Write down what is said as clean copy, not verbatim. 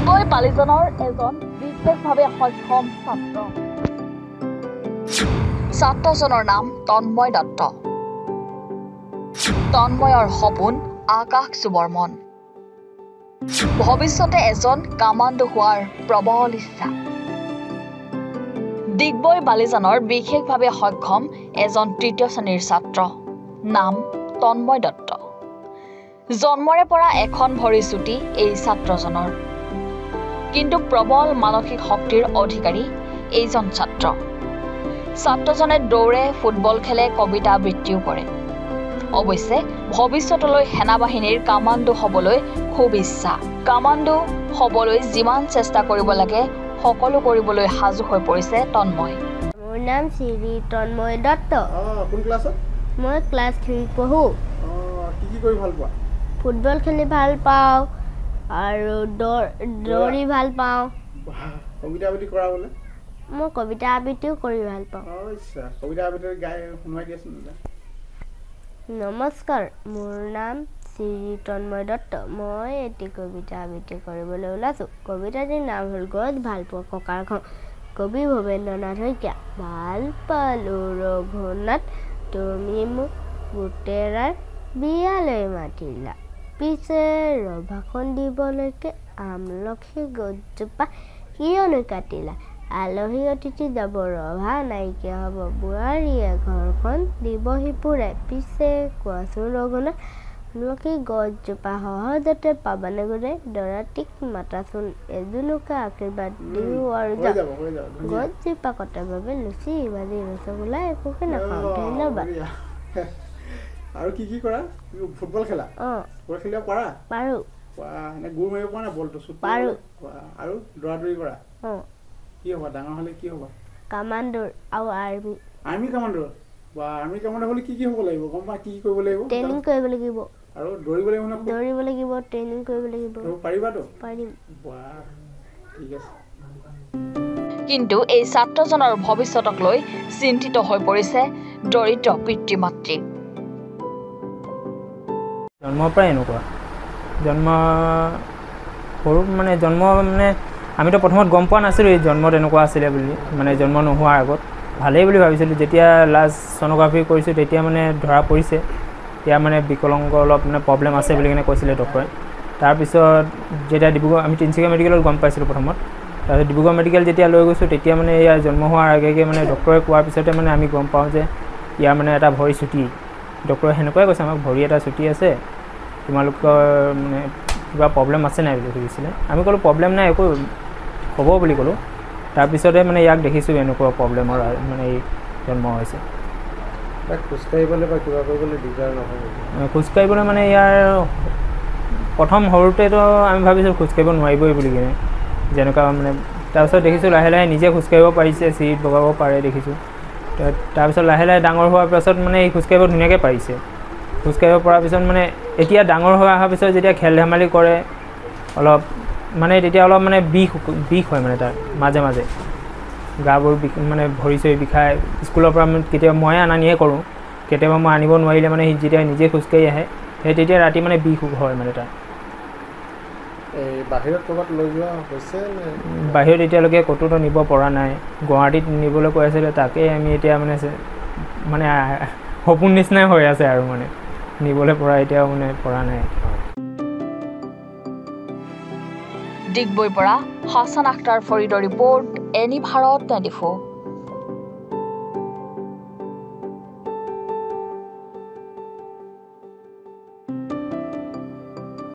ডিগবৈ বালিজনৰ এজন বিশেষভাৱে সক্ষম ছাত্ৰজনৰ নাম তন্ময় দত্ত। তন্ময়ৰ সপোন আকাশ চুবৰ্মন। ভৱিষ্যতে এজন কামাণ্ডো হোৱাৰ প্ৰবল ইচ্ছা। ডিগবৈ বালিজনৰ বিশেষভাৱে সক্ষম এজন তৃতীয় শ্ৰেণীৰ ছাত্ৰ, নাম তন্ময় দত্ত। জন্মৰে পৰা এখন ভৰি চুটি এই ছাত্ৰজনৰ, কিন্তু প্ৰবল মানসিক শক্তিৰ অধিকাৰী এইজন ছাত্ৰ। ছাত্ৰজনে দৌৰে, ফুটবল খেলে, কবিতা আবৃত্তিও কৰে। অৱশ্যে ভৱিষ্যতলৈ সেনাবাহিনীৰ কামাণ্ডো হ'বলৈ খুব ইচ্ছা। কামাণ্ডো হ'বলৈ যিমান চেষ্টা কৰিব লাগে সকলো কৰিবলৈ সাজু হৈ পৰিছে তন্ময়। মোৰ নাম শ্ৰী তন্ময় দত্ত। কোন ক্লাছত? মই ক্লাছ 3 পঢ়োঁ। কি কৰি ভাল পোৱা? ফুটবল খেলি ভাল পাওঁ আৰু দৌৰি ভাল পাওঁ। কবিতা আবৃত্তি কৰা বোলে? মই কবিতা আবৃত্তিও কৰি ভাল পাওঁ। কবিতা আবৃত্তি গাই শুনাই দিয়াচোন। নমস্কাৰ, মোৰ নাম শ্ৰী তন্ময় দত্ত। মই এটি কবিতা আবৃত্তি কৰিবলৈ ওলাইছোঁ। কবিতাটিৰ নাম হ'ল গছ ভাল পোৱা ককাৰ ঘৰ। কবি ভৱেন্দ্ৰনাথ শইকীয়া। ভাল পালোঁ ৰঘুনাথ, তুমি মোক গোটেৰাৰ বিয়ালৈ মাতিলা, পিছে ৰভাখন দিবলৈকে আমলখি গছজোপা কিয়নো কাটিলা। আলহী অতিথি যাব ৰভা নাইকিয়া হ'ব, বোৱাৰীয়ে ঘৰখন দিবহি পুৰাই, পিছে কোৱাচোন ৰঘুনাথ আমলখি গছজোপা সহজতে পাবানে গ'লে, দৰাটিক মাতাচোন এজোলোকা আশীৰ্বাদ দিওঁ আৰু যাওঁ। গছজোপা কটাৰ বাবে লুচি ভাজি ৰসগোল্লা একোকে নাখাওঁ, ধন্যবাদ। আৰু কি কি কৰা? ফুটবল খেলা? ফুটবল খেলিব পাৰা? পাৰোঁ। গোৰ মাৰিব পৰা নাই বলটো? পাৰোঁ। আৰু দৌৰা-দৌৰি কৰা? কি হ'বা ডাঙৰ হ'লে? কি হ'বা? কামাণ্ডোৰ আৰু আৰ্মি। আৰ্মি কামাণ্ডোৰ? বা আৰ্মি কামাণ্ডোৰ হ'লে কি কি হ'ব লাগিব? গম পা? কি কি কৰিব লাগিব? ট্ৰেইনিং কৰিব লাগিব। আৰু দৌৰিব লাগিব নে? দৌৰিব লাগিব, ট্ৰেইনিং কৰিব লাগিব। পাৰিবাতো? পাৰিম। বাহ, ঠিক আছে। কিন্তু এই ছাত্ৰজনৰ ভৱিষ্যতক লৈ চিন্তিত হৈ পৰিছে দৰিদ্ৰ পিতৃ মাতৃ। জন্মৰ পৰাই এনেকুৱা সৰু জন্ম আমিতো প্ৰথমত গম পোৱা নাছিলোঁ এই জন্মত এনেকুৱা আছিলে বুলি, জন্ম নোহোৱাৰ আগত ভালেই বুলি ভাবিছিলোঁ। যেতিয়া লাষ্ট ছ'ন'গ্ৰাফি কৰিছোঁ তেতিয়া ধৰা পৰিছে এতিয়া বিকলাংগ অলপ প্ৰব্লেম আছে বুলি কিনে কৈছিলে ডক্টৰে। তাৰপিছত যেতিয়া ডিব্ৰুগড় আমি তিনিচুকীয়া মেডিকেলত গম পাইছিলোঁ প্ৰথমত, তাৰপিছত ডিব্ৰুগড় মেডিকেল যেতিয়া লৈ গৈছোঁ তেতিয়া ইয়াৰ জন্ম হোৱাৰ আগে ডক্টৰে কোৱাৰ পিছতে আমি গম পাওঁ যে ইয়াৰ এটা ভৰি চুটি। ডক্টৰে সেনেকুৱাই কৈছে আমাক, ভৰি এটা চুটি আছে, তোমালোকৰ কিবা প্ৰব্লেম আছে নাই বুলি সুধিছিলে। আমি ক'লোঁ প্ৰব্লেম নাই, একো হ'ব বুলি ক'লোঁ। তাৰপিছতে ইয়াক দেখিছোঁ এনেকুৱা প্ৰব্লেমৰ এই জন্ম হৈছে। খোজকাঢ়িবলৈ বা কিবা কৰিবলৈ দিগদাৰ নহয়? খোজকাঢ়িবলৈ ইয়াৰ প্ৰথম সৰুতেতো আমি ভাবিছিলোঁ খোজকাঢ়িব নোৱাৰিবই বুলি কিনে যেনেকুৱা তাৰপিছত দেখিছোঁ লাহে লাহে নিজে খোজকাঢ়িব পাৰিছে, চিৰিত বগাব পাৰে দেখিছোঁ। তাৰপিছত লাহে লাহে ডাঙৰ হোৱাৰ পাছত এই খোজকাঢ়িব ধুনীয়াকৈ পাৰিছে। খোজকাঢ়িব পৰাৰ পিছত এতিয়া ডাঙৰ হৈ অহাৰ পিছত যেতিয়া খেল ধেমালি কৰে অলপ তেতিয়া অলপ বিষ হয় তাৰ মাজে মাজে গাবোৰ ভৰি চৰি বিষায়। স্কুলৰ পৰা কেতিয়াবা ময়ে অনা নিয়ে কৰোঁ, কেতিয়াবা মই আনিব নোৱাৰিলে যেতিয়া নিজে খোজকাঢ়ি আহে তেতিয়া ৰাতি বিষ হয় তাৰ। বাহিৰত ক'ৰবাত লৈ যোৱা হৈছে? বাহিৰত এতিয়ালৈকে ক'তোতো নিব পৰা নাই। গুৱাহাটীত নিবলৈ কৈ আছিলে, তাকেই আমি এতিয়া সপোন নিচিনাই হৈ আছে আৰু নিবলৈ পৰা এতিয়াও পৰা নাই। ডিগবৈৰ পৰা হাছান আখতাৰ ফৰিদৰ ৰিপৰ্ট, এনি ভাৰত 24।